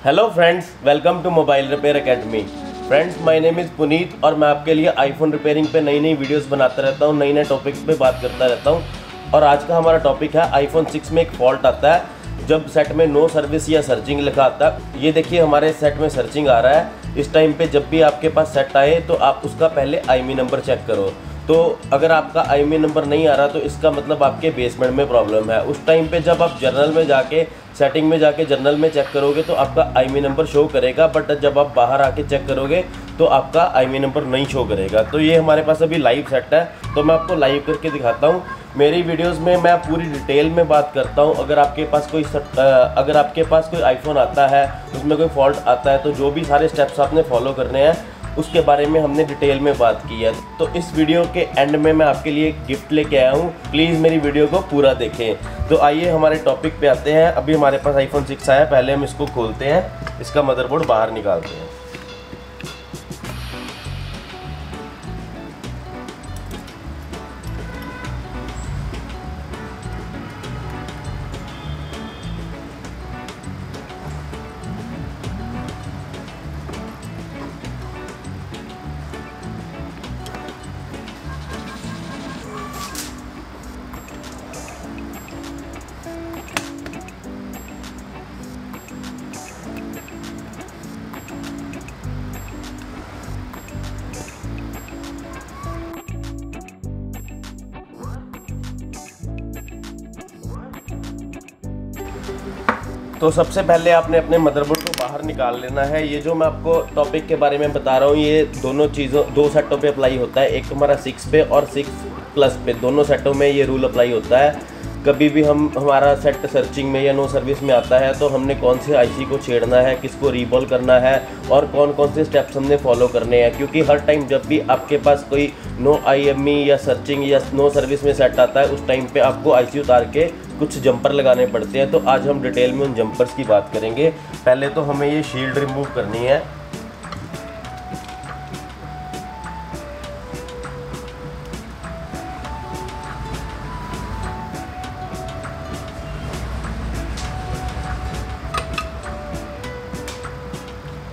Hello friends, welcome to mobile repair academy. Friends, my name is Puneet और मैं आपके लिए आईफोन रिपेयरिंग पे नई नई वीडियोस बनाता रहता हूँ, नई नए टॉपिक्स पे बात करता रहता हूँ। और आज का हमारा टॉपिक है आईफोन 6 में एक फॉल्ट आता है जब सेट में नो सर्विस या सर्चिंग लिखा आता है। ये देखिए, हमारे सेट में सर्चिंग आ रहा है। इस टाइम पे जब भी आपके पास सेट आए तो आप उसका पहले IMEI नंबर चेक करो। तो अगर आपका IMEI नंबर नहीं आ रहा तो इसका मतलब आपके बेसमेंट में प्रॉब्लम है। उस टाइम पे जब आप जर्नल में जाके सेटिंग में जाके जर्नल में चेक करोगे तो आपका IMEI नंबर शो करेगा, बट जब आप बाहर आके चेक करोगे तो आपका IMEI नंबर नहीं शो करेगा। तो ये हमारे पास अभी लाइव सेट है, तो मैं आपको लाइव करके दिखाता हूँ। मेरी वीडियोस में मैं पूरी डिटेल में बात करता हूँ। अगर आपके पास कोई आईफोन आता है, उसमें कोई फॉल्ट आता है, तो जो भी सारे स्टेप्स आपने फॉलो करने हैं उसके बारे में हमने डिटेल में बात की है। तो इस वीडियो के एंड में मैं आपके लिए गिफ्ट लेके आया हूँ, प्लीज़ मेरी वीडियो को पूरा देखें। तो आइए हमारे टॉपिक पे आते हैं। अभी हमारे पास आईफोन 6 आया, पहले हम इसको खोलते हैं, इसका मदरबोर्ड बाहर निकालते हैं। तो सबसे पहले आपने अपने मदरबोर्ड को बाहर निकाल लेना है। ये जो मैं आपको टॉपिक के बारे में बता रहा हूँ, ये दो सेटों पे अप्लाई होता है। एक हमारा 6 पे और 6 प्लस पे, दोनों सेटों में ये रूल अप्लाई होता है। कभी भी हमारा सेट सर्चिंग में या नो सर्विस में आता है तो हमने कौन से IC को छेड़ना है, किसको रीबॉल करना है और कौन कौन से स्टेप्स हमने फॉलो करने हैं। क्योंकि हर टाइम जब भी आपके पास कोई नो IMEI या सर्चिंग या नो सर्विस में सेट आता है, उस टाइम पे आपको IC उतार के कुछ जंपर लगाने पड़ते हैं। तो आज हम डिटेल में उन जंपर्स की बात करेंगे। पहले तो हमें ये शील्ड रिमूव करनी है।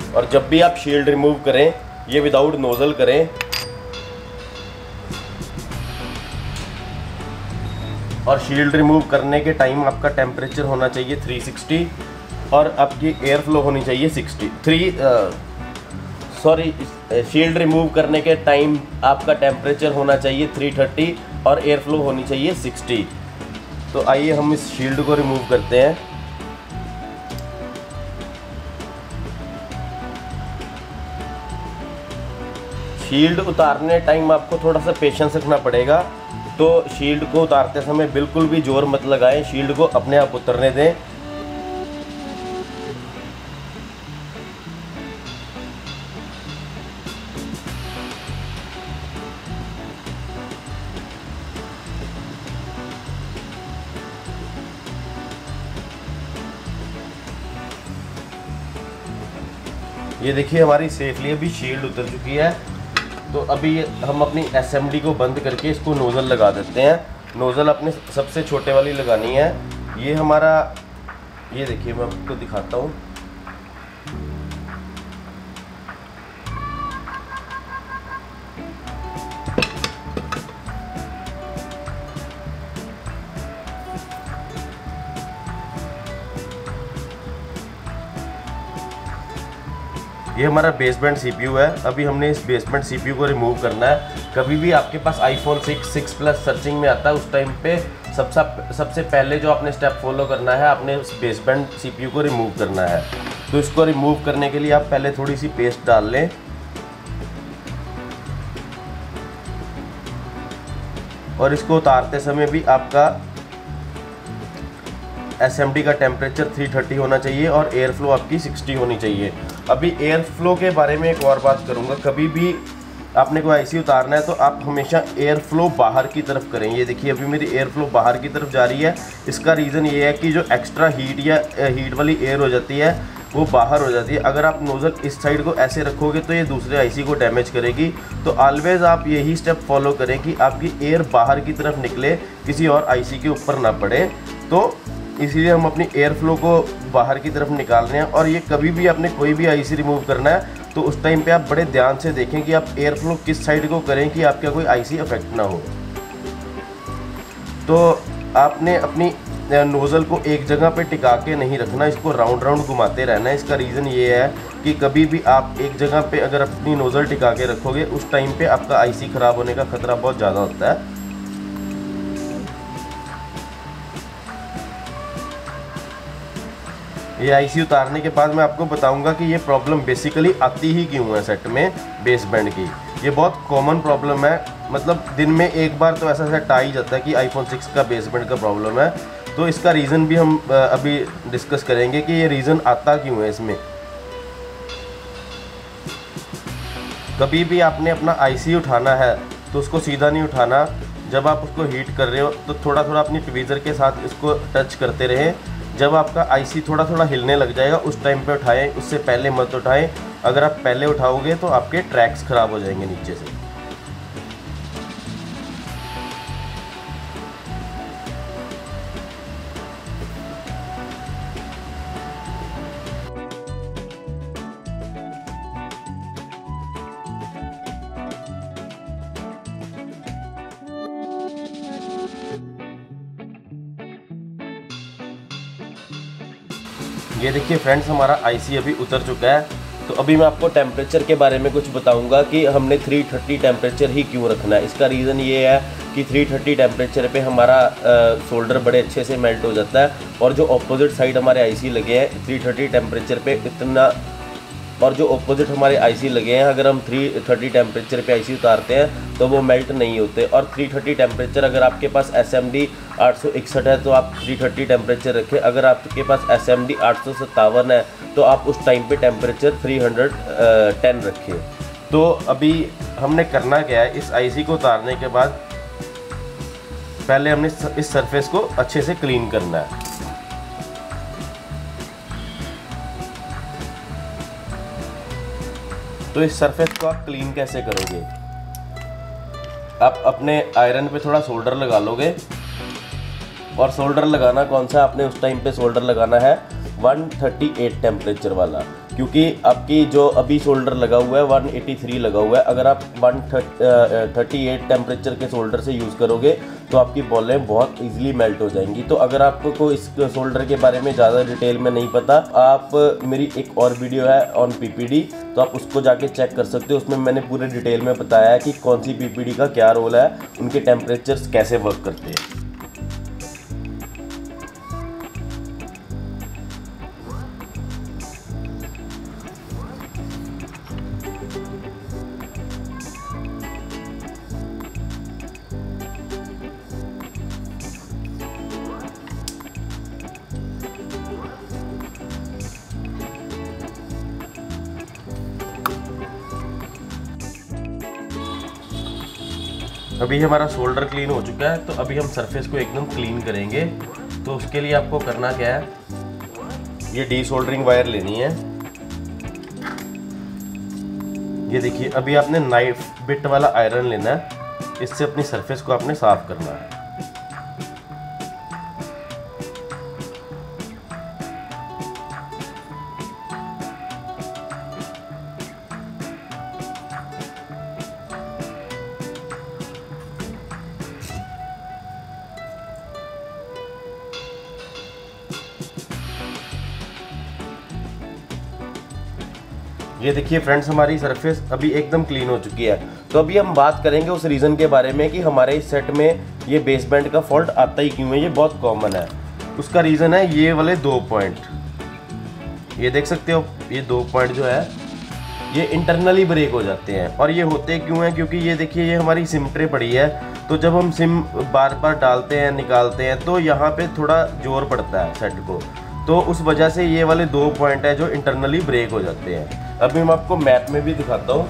और जब भी आप शील्ड रिमूव करें, ये विदाउट नोजल करें। और शील्ड रिमूव करने के टाइम आपका टेम्परेचर होना चाहिए 360 और आपकी एयर फ्लो होनी चाहिए 60। शील्ड रिमूव करने के टाइम आपका टेम्परेचर होना चाहिए 330 और एयर फ्लो होनी चाहिए 60। तो आइए हम इस शील्ड को रिमूव करते हैं। शील्ड उतारने टाइम आपको थोड़ा सा पेशेंस रखना पड़ेगा। तो शील्ड को उतारते समय बिल्कुल भी जोर मत लगाएं, शील्ड को अपने आप उतरने दें। ये देखिए, हमारी सेफली अभी शील्ड उतर चुकी है। तो अभी हम अपनी SMD को बंद करके इसको नोज़ल लगा देते हैं। नोज़ल अपने सबसे छोटे वाली लगानी है। ये हमारा, ये देखिए मैं आपको दिखाता हूँ। ये हमारा बेसबैंड CPU है। अभी हमने इस बेसबैंड CPU को रिमूव करना है। कभी भी आपके पास आईफोन 6 प्लस सर्चिंग में आता है, उस टाइम पे सबसे पहले जो आपने स्टेप फॉलो करना है, आपने उस बेसबैंड CPU को रिमूव करना है। तो इसको रिमूव करने के लिए आप पहले थोड़ी सी पेस्ट डाल लें। और इसको उतारते समय भी आपका SMD का टेम्परेचर 330 होना चाहिए और एयर फ्लो आपकी 60 होनी चाहिए। अभी एयर फ्लो के बारे में एक और बात करूंगा। कभी भी आपने कोई IC उतारना है तो आप हमेशा एयर फ्लो बाहर की तरफ करें। ये देखिए, अभी मेरी एयर फ्लो बाहर की तरफ जा रही है। इसका रीज़न ये है कि जो एक्स्ट्रा हीट या हीट वाली एयर हो जाती है वो बाहर हो जाती है। अगर आप नोज़ल इस साइड को ऐसे रखोगे तो ये दूसरे IC को डैमेज करेगी। तो ऑलवेज़ आप यही स्टेप फॉलो करें कि आपकी एयर बाहर की तरफ निकले, किसी और IC के ऊपर ना पड़े। तो इसीलिए हम अपनी एयर फ्लो को बाहर की तरफ निकाल रहे हैं। और ये कभी भी आपने कोई भी आईसी रिमूव करना है तो उस टाइम पे आप बड़े ध्यान से देखें कि आप एयर फ्लो किस साइड को करें कि आपका कोई आईसी अफेक्ट ना हो। तो आपने अपनी नोज़ल को एक जगह पे टिका के नहीं रखना, इसको राउंड राउंड घुमाते रहना है। इसका रीज़न ये है कि कभी भी आप एक जगह पे अगर अपनी नोज़ल टिका के रखोगे उस टाइम पे आपका आईसी ख़राब होने का खतरा बहुत ज़्यादा होता है। ये आईसी उतारने के बाद मैं आपको बताऊंगा कि ये प्रॉब्लम बेसिकली आती ही क्यों है सेट में बेस बैंड की। ये बहुत कॉमन प्रॉब्लम है, मतलब दिन में एक बार तो ऐसा सेट आ ही जाता है कि आईफोन 6 का बेस बैंड का प्रॉब्लम है। तो इसका रीज़न भी हम अभी डिस्कस करेंगे कि ये रीज़न आता क्यों है इसमें। कभी भी आपने अपना आईसी उठाना है तो उसको सीधा नहीं उठाना। जब आप उसको हीट कर रहे हो तो थोड़ा थोड़ा अपनी ट्वीज़र के साथ इसको टच करते रहें। जब आपका आईसी थोड़ा थोड़ा हिलने लग जाएगा उस टाइम पे उठाएं, उससे पहले मत उठाएं। अगर आप पहले उठाओगे तो आपके ट्रैक्स ख़राब हो जाएंगे नीचे से। ये देखिए फ्रेंड्स, हमारा आईसी अभी उतर चुका है। तो अभी मैं आपको टेम्परेचर के बारे में कुछ बताऊंगा कि हमने 330 टेम्परेचर ही क्यों रखना है। इसका रीज़न ये है कि 330 टेम्परेचर पे हमारा सोल्डर बड़े अच्छे से मेल्ट हो जाता है। और जो ऑपोजिट साइड हमारे आईसी लगे हैं 330 टेम्परेचर पे इतना, और जो ऑपोजिट हमारे आईसी लगे हैं अगर हम 330 टेम्परेचर पे आईसी उतारते हैं तो वो मेल्ट नहीं होते। और 330 टेम्परेचर अगर आपके पास SMD 861 है तो आप 330 टेम्परेचर रखें। अगर आपके पास SMD 857 है तो आप उस टाइम पे टेम्परेचर 310 रखें। तो अभी हमने करना क्या है, इस आईसी को उतारने के बाद पहले हमने इस सरफेस को अच्छे से क्लीन करना है। तो इस सरफेस को आप क्लीन कैसे करोगे, आप अपने आयरन पे थोड़ा सोल्डर लगा लोगे। और सोल्डर लगाना कौन सा, आपने उस टाइम पे सोल्डर लगाना है 138 टेम्परेचर वाला, क्योंकि आपकी जो अभी सोल्डर लगा हुआ है 183 लगा हुआ है। अगर आप 138 टेम्परेचर के सोल्डर से यूज़ करोगे तो आपकी बॉलें बहुत इजीली मेल्ट हो जाएंगी। तो अगर आपको इस सोल्डर के बारे में ज़्यादा डिटेल में नहीं पता, आप मेरी एक और वीडियो है ऑन PPD, तो आप उसको जाके चेक कर सकते हो। उसमें मैंने पूरे डिटेल में बताया है कि कौन सी PPD का क्या रोल है, उनके टेम्परेचर्स कैसे वर्क करते हैं। अभी हमारा सोल्डर क्लीन हो चुका है, तो अभी हम सरफेस को एकदम क्लीन करेंगे। तो उसके लिए आपको करना क्या है, ये डीसोल्डरिंग वायर लेनी है। ये देखिए, अभी आपने नाइफ बिट वाला आयरन लेना है, इससे अपनी सरफेस को आपने साफ करना है। ये देखिए फ्रेंड्स, हमारी सरफेस अभी एकदम क्लीन हो चुकी है। तो अभी हम बात करेंगे उस रीज़न के बारे में कि हमारे इस सेट में ये बेस बैंड का फॉल्ट आता ही क्यों है। ये बहुत कॉमन है। उसका रीज़न है ये वाले 2 पॉइंट, ये देख सकते हो, ये 2 पॉइंट जो है ये इंटरनली ब्रेक हो जाते हैं। और ये होते क्यों हैं, क्योंकि ये देखिए, ये हमारी सिम ट्रे पड़ी है। तो जब हम सिम बार बार डालते हैं निकालते हैं तो यहाँ पे थोड़ा जोर पड़ता है सेट को, तो उस वजह से ये वाले 2 पॉइंट है जो इंटरनली ब्रेक हो जाते हैं। अभी मैं आपको मैप में भी दिखाता हूँ।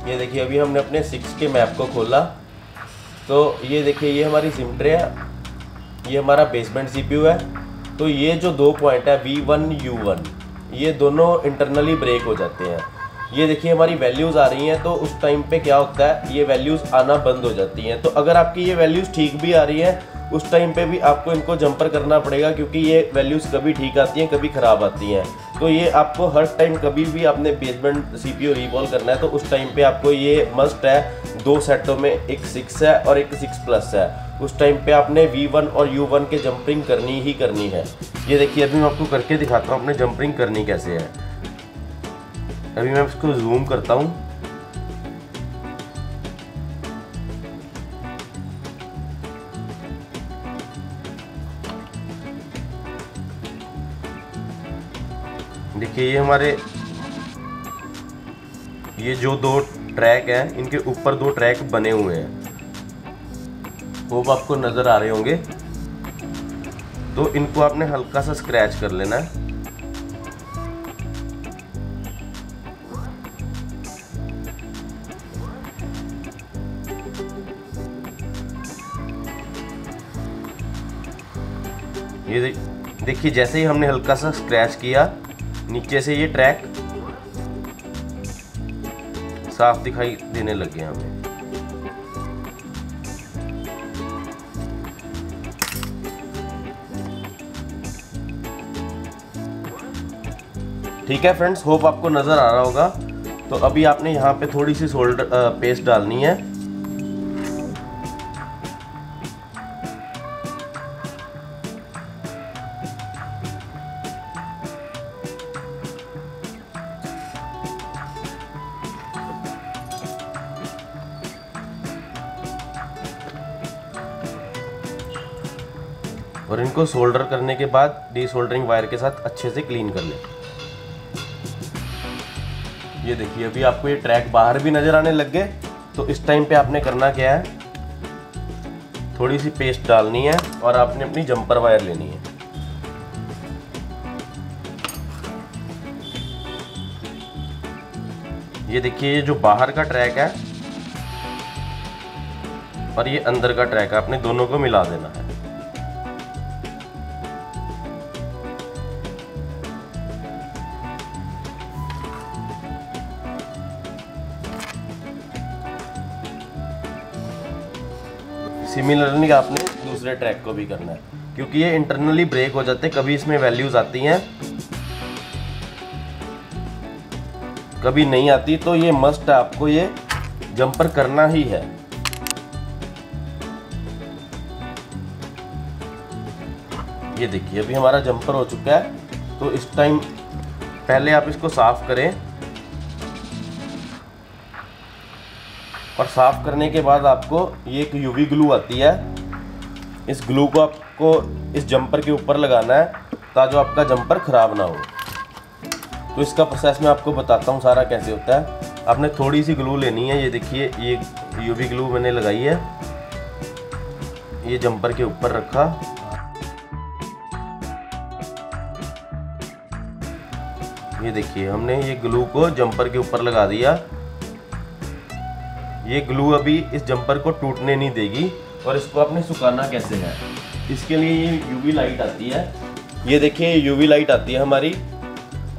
ये देखिए अभी हमने अपने 6 के मैप को खोला, तो ये देखिए ये हमारी सिम ट्रे है, ये हमारा बेसबैंड CPU है। तो ये जो 2 पॉइंट है V1 U1, ये दोनों इंटरनली ब्रेक हो जाते हैं। ये देखिए हमारी वैल्यूज़ आ रही हैं, तो उस टाइम पे क्या होता है, ये वैल्यूज़ आना बंद हो जाती हैं। तो अगर आपकी ये वैल्यूज़ ठीक भी आ रही हैं, उस टाइम पे भी आपको इनको जंपर करना पड़ेगा, क्योंकि ये वैल्यूज़ कभी ठीक आती हैं कभी ख़राब आती हैं। तो ये आपको हर टाइम कभी भी आपने बेसबैंड CPU रिवॉल्व करना है, तो उस टाइम पे आपको ये मस्ट है। 2 सेटों में एक 6 है और एक 6+ है। उस टाइम पे आपने V1 और U1 के जंपरिंग करनी ही करनी है। ये देखिए अभी मैं आपको करके दिखाता हूँ अपने जंपरिंग करनी कैसे है। अभी मैं इसको जूम करता हूँ। देखिए ये हमारे ये जो 2 ट्रैक हैं, इनके ऊपर 2 ट्रैक बने हुए हैं, होप आपको नज़र आ रहे होंगे। तो इनको आपने हल्का सा स्क्रैच कर लेना है। ये देखिए जैसे ही हमने हल्का सा स्क्रैच किया, नीचे से ये ट्रैक साफ दिखाई देने लगे हमें। ठीक है फ्रेंड्स, होप आपको नज़र आ रहा होगा। तो अभी आपने यहाँ पे थोड़ी सी सोल्डर पेस्ट डालनी है। और इनको सोल्डर करने के बाद डीसोल्डरिंग वायर के साथ अच्छे से क्लीन कर लें। ये देखिए अभी आपको ये ट्रैक बाहर भी नज़र आने लग गए। तो इस टाइम पे आपने करना क्या है, थोड़ी सी पेस्ट डालनी है और आपने अपनी जंपर वायर लेनी है। ये देखिए ये जो बाहर का ट्रैक है और ये अंदर का ट्रैक है, आपने दोनों को मिला देना है। सिमिलरली आपने दूसरे ट्रैक को भी करना है, क्योंकि ये इंटरनली ब्रेक हो जाते हैं। कभी इसमें वैल्यूज आती हैं, कभी नहीं आती। तो ये मस्ट है, आपको ये जंपर करना ही है। ये देखिए अभी हमारा जंपर हो चुका है। तो इस टाइम पहले आप इसको साफ करें, और साफ करने के बाद आपको ये एक UV ग्लू आती है, इस ग्लू को आपको इस जंपर के ऊपर लगाना है, ताकि आपका जंपर ख़राब ना हो। तो इसका प्रोसेस मैं आपको बताता हूँ सारा कैसे होता है। आपने थोड़ी सी ग्लू लेनी है। ये देखिए ये UV ग्लू मैंने लगाई है, ये जंपर के ऊपर रखा। ये देखिए हमने ये ग्लू को जंपर के ऊपर लगा दिया। ये ग्लू अभी इस जंपर को टूटने नहीं देगी। और इसको आपने सुखाना कैसे है, इसके लिए ये UV लाइट आती है। ये देखिए UV लाइट आती है हमारी।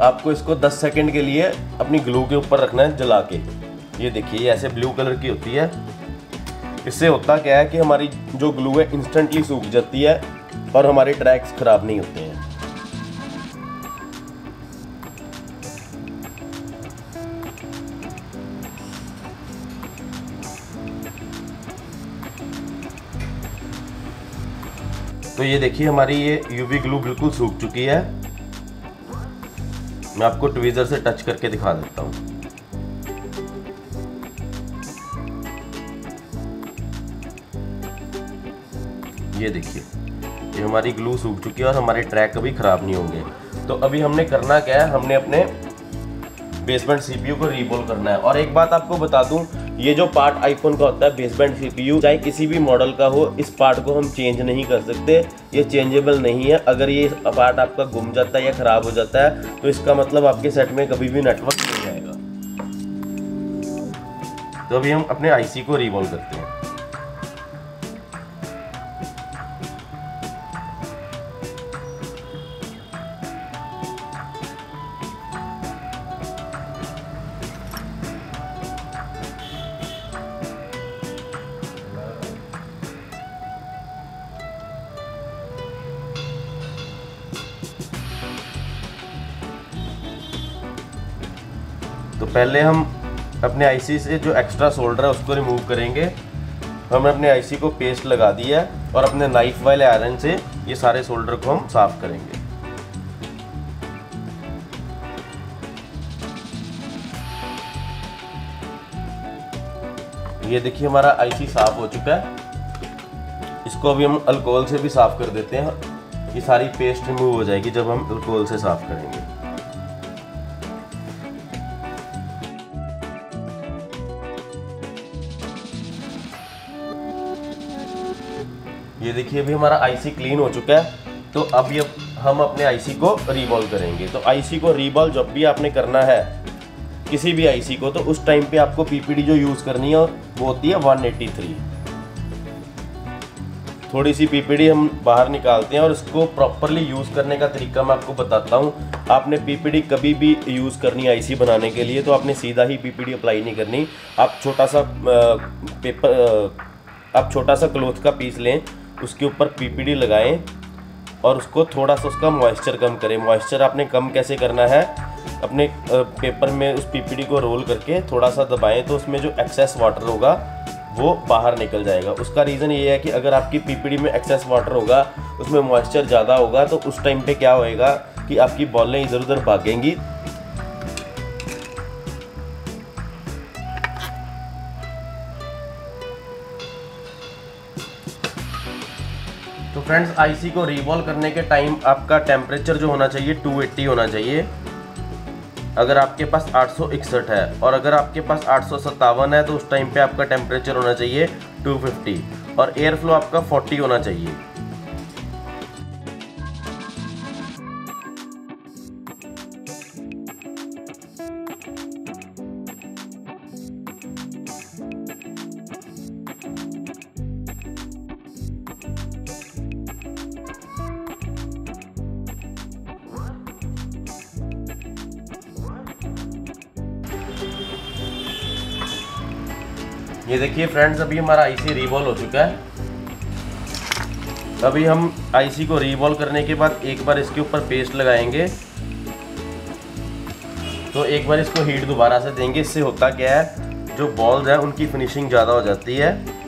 आपको इसको 10 सेकंड के लिए अपनी ग्लू के ऊपर रखना है जला के। ये देखिए ये ऐसे ब्लू कलर की होती है। इससे होता क्या है कि हमारी जो ग्लू है इंस्टेंटली सूख जाती है और हमारे ट्रैक्स ख़राब नहीं होते हैं। तो ये देखिए हमारी ये UV ग्लू बिल्कुल सूख चुकी है। मैं आपको ट्वीज़र से टच करके दिखा देता हूँ। ये देखिए ये हमारी ग्लू सूख चुकी है और हमारे ट्रैक कभी ख़राब नहीं होंगे। तो अभी हमने करना क्या है, हमने अपने बेसबैंड CPU को रीबोल करना है। और एक बात आपको बता दूं, ये जो पार्ट आईफोन का होता है बेसबैंड CPU, चाहे किसी भी मॉडल का हो, इस पार्ट को हम चेंज नहीं कर सकते। ये चेंजेबल नहीं है। अगर ये पार्ट आपका गुम जाता है या ख़राब हो जाता है, तो इसका मतलब आपके सेट में कभी भी नेटवर्क नहीं आएगा। तो अभी हम अपने आईसी को रिवॉल्व करते हैं। तो पहले हम अपने आईसी से जो एक्स्ट्रा सोल्डर है उसको रिमूव करेंगे। हमने अपने आईसी को पेस्ट लगा दिया है और अपने नाइफ वाले आयरन से ये सारे सोल्डर को हम साफ करेंगे। ये देखिए हमारा आईसी साफ हो चुका है। इसको अभी हम अल्कोहल से भी साफ कर देते हैं। ये सारी पेस्ट रिमूव हो जाएगी जब हम अल्कोहल से साफ करेंगे। ये देखिए अभी हमारा आईसी क्लीन हो चुका है। तो अब ये हम अपने आईसी को रिवॉल्व करेंगे। तो आईसी को रिवॉल्व जब भी आपने करना है किसी भी आईसी को, तो उस टाइम पे आपको पीपीडी जो यूज़ करनी है वो होती है 183। थोड़ी सी पीपीडी हम बाहर निकालते हैं और इसको प्रॉपरली यूज़ करने का तरीका मैं आपको बताता हूँ। आपने पीपीडी कभी भी यूज़ करनी आईसी बनाने के लिए तो आपने सीधा ही पीपीडी अप्लाई नहीं करनी। आप छोटा सा क्लॉथ का पीस लें, उसके ऊपर पीपीडी लगाएं और उसको थोड़ा सा उसका मॉइस्चर कम करें। मॉइस्चर आपने कम कैसे करना है, अपने पेपर में उस पीपीडी को रोल करके थोड़ा सा दबाएं तो उसमें जो एक्सेस वाटर होगा वो बाहर निकल जाएगा। उसका रीज़न ये है कि अगर आपकी पीपीडी में एक्सेस वाटर होगा, उसमें मॉइस्चर ज़्यादा होगा, तो उस टाइम पे क्या होएगा कि आपकी बॉलें इधर उधर भागेंगी। तो फ्रेंड्स, आईसी को रिवॉल्व करने के टाइम आपका टेम्परेचर जो होना चाहिए 280 होना चाहिए। अगर आपके पास 861 है और अगर आपके पास 857 है तो उस टाइम पे आपका टेम्परेचर होना चाहिए 250 और एयर फ्लो आपका 40 होना चाहिए। ये देखिए फ्रेंड्स, अभी हमारा आईसी रिवॉल्व हो चुका है। अभी हम आईसी को रिवॉल्व करने के बाद एक बार इसके ऊपर पेस्ट लगाएंगे। तो एक बार इसको हीट दोबारा से देंगे। इससे होता क्या है, जो बॉल्स हैं उनकी फिनिशिंग ज़्यादा हो जाती है।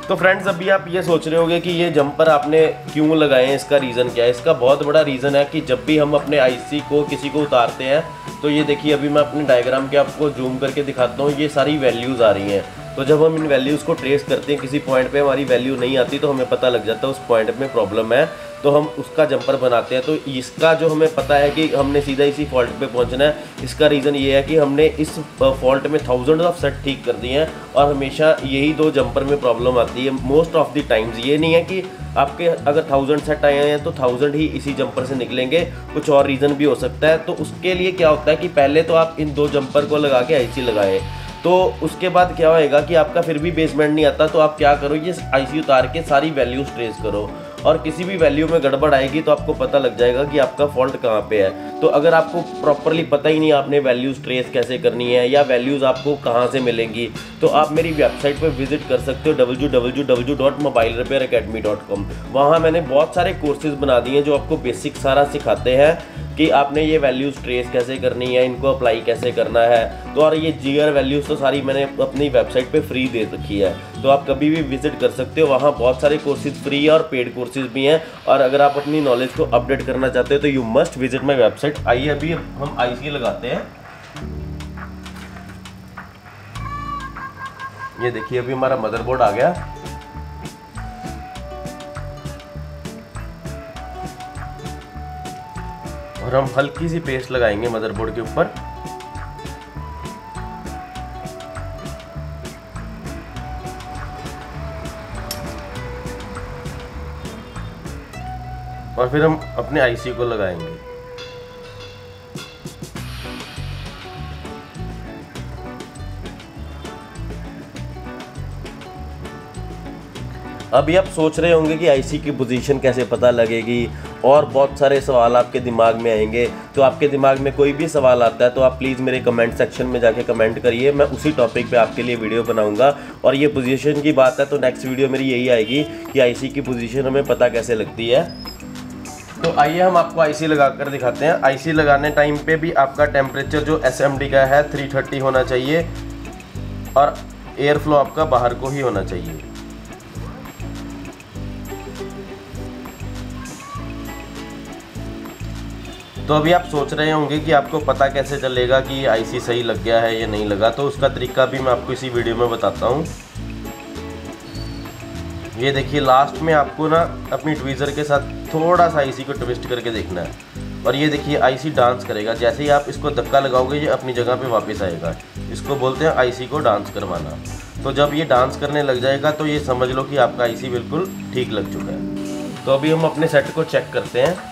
तो फ्रेंड्स, अभी आप ये सोच रहे होंगे कि ये जंपर आपने क्यों लगाए हैं, इसका रीज़न क्या है। इसका बहुत बड़ा रीज़न है कि जब भी हम अपने आईसी को किसी को उतारते हैं तो ये देखिए, अभी मैं अपने डायग्राम के आपको जूम करके दिखाता हूँ। ये सारी वैल्यूज़ आ रही हैं। तो जब हम इन वैल्यूज़ को ट्रेस करते हैं, किसी पॉइंट पे हमारी वैल्यू नहीं आती तो हमें पता लग जाता है उस पॉइंट में प्रॉब्लम है, तो हम उसका जंपर बनाते हैं। तो इसका जो हमें पता है कि हमने सीधा इसी फॉल्ट पे पहुंचना है, इसका रीज़न ये है कि हमने इस फॉल्ट में थाउजेंड ऑफ सेट ठीक कर दिए हैं और हमेशा यही दो जंपर में प्रॉब्लम आती है मोस्ट ऑफ द टाइम्स। ये नहीं है कि आपके अगर 1000 सेट आए हैं तो 1000 ही इसी जंपर से निकलेंगे, कुछ और रीज़न भी हो सकता है। तो उसके लिए क्या होता है कि पहले तो आप इन दो जंपर को लगा के आईसी लगाएं। तो उसके बाद क्या होएगा कि आपका फिर भी बेसमेंट नहीं आता, तो आप क्या करो, ये आईसी उतार के सारी वैल्यूज ट्रेस करो और किसी भी वैल्यू में गड़बड़ आएगी तो आपको पता लग जाएगा कि आपका फॉल्ट कहाँ पे है। तो अगर आपको प्रॉपरली पता ही नहीं आपने वैल्यूज़ ट्रेस कैसे करनी है या वैल्यूज़ आपको कहाँ से मिलेंगी, तो आप मेरी वेबसाइट पर विजिट कर सकते हो www.mobilerepairacademy.com। वहाँ मैंने बहुत सारे कोर्सेज बना दिए हैं जो आपको बेसिक सारा सिखाते हैं कि आपने ये वैल्यूज़ ट्रेस कैसे करनी है, इनको अप्लाई कैसे करना है। तो और ये जीआर वैल्यूज़ तो सारी मैंने अपनी वेबसाइट पे फ्री दे रखी है, तो आप कभी भी विजिट कर सकते हो। वहाँ बहुत सारे कोर्सेज फ्री और पेड कोर्सेज भी हैं। और अगर आप अपनी नॉलेज को अपडेट करना चाहते हो तो you must visit my website. आइए अभी हम आईसी लगाते हैं। ये देखिए अभी हमारा मदरबोर्ड आ गया। और हम हल्की सी पेस्ट लगाएंगे मदरबोर्ड के ऊपर। और फिर हम अपने आईसी को लगाएंगे। अभी आप सोच रहे होंगे कि आईसी की पोजीशन कैसे पता लगेगी और बहुत सारे सवाल आपके दिमाग में आएंगे। तो आपके दिमाग में कोई भी सवाल आता है तो आप प्लीज़ मेरे कमेंट सेक्शन में जाके कमेंट करिए, मैं उसी टॉपिक पे आपके लिए वीडियो बनाऊंगा। और ये पोजीशन की बात है तो नेक्स्ट वीडियो मेरी यही आएगी कि आईसी की पोजीशन हमें पता कैसे लगती है। तो आइए हम आपको आईसी लगा कर दिखाते हैं। आईसी लगाने टाइम पे भी आपका टेम्परेचर जो एसएमडी का है 330 होना चाहिए और एयर फ्लो आपका बाहर को ही होना चाहिए। तो अभी आप सोच रहे होंगे कि आपको पता कैसे चलेगा कि आईसी सही लग गया है या नहीं लगा, तो उसका तरीका भी मैं आपको इसी वीडियो में बताता हूँ। ये देखिए, लास्ट में आपको ना अपनी ट्वीज़र के साथ थोड़ा सा आईसी को ट्विस्ट करके देखना है और ये देखिए आईसी डांस करेगा। जैसे ही आप इसको धक्का लगाओगे ये अपनी जगह पे वापस आएगा। इसको बोलते हैं आईसी को डांस करवाना। तो जब ये डांस करने लग जाएगा तो ये समझ लो कि आपका आईसी बिल्कुल ठीक लग चुका है। तो अभी हम अपने सेट को चेक करते हैं।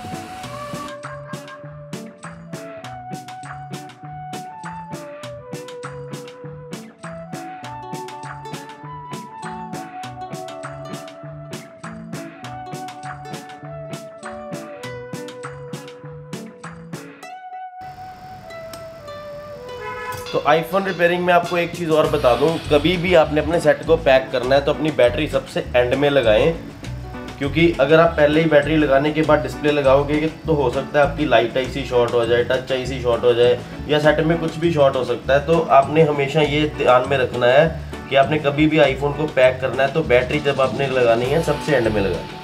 तो आईफोन रिपेयरिंग में आपको एक चीज़ और बता दूं, कभी भी आपने अपने सेट को पैक करना है तो अपनी बैटरी सबसे एंड में लगाएं, क्योंकि अगर आप पहले ही बैटरी लगाने के बाद डिस्प्ले लगाओगे तो हो सकता है आपकी लाइट आईसी शॉर्ट हो जाए, टच आईसी शॉर्ट हो जाए या सेट में कुछ भी शॉर्ट हो सकता है। तो आपने हमेशा ये ध्यान में रखना है कि आपने कभी भी आईफोन को पैक करना है तो बैटरी जब आपने लगानी है सबसे एंड में लगानी है।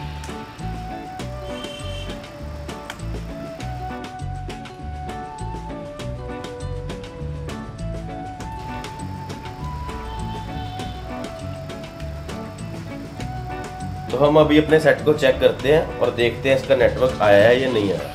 तो हम अभी अपने सेट को चेक करते हैं और देखते हैं इसका नेटवर्क आया है या नहीं आया।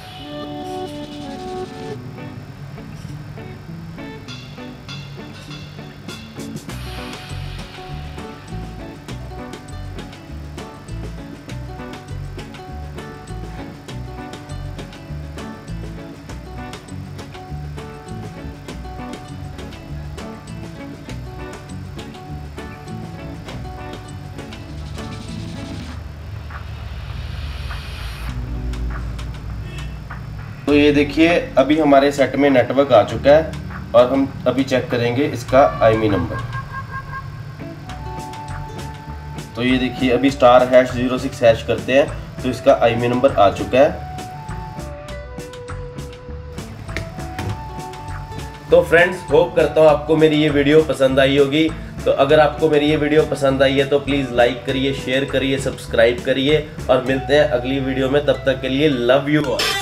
तो ये देखिए अभी हमारे सेट में नेटवर्क आ चुका है और हम अभी चेक करेंगे इसका आईएमई नंबर। तो ये देखिए अभी *#06# करते हैं तो इसका आईएमई नंबर आ चुका है। तो फ्रेंड्स, होप करता हूँ आपको मेरी ये वीडियो पसंद आई होगी। तो अगर आपको मेरी ये वीडियो पसंद आई है तो प्लीज़ लाइक करिए, शेयर करिए, सब्सक्राइब करिए और मिलते हैं अगली वीडियो में। तब तक के लिए लव यू ऑल।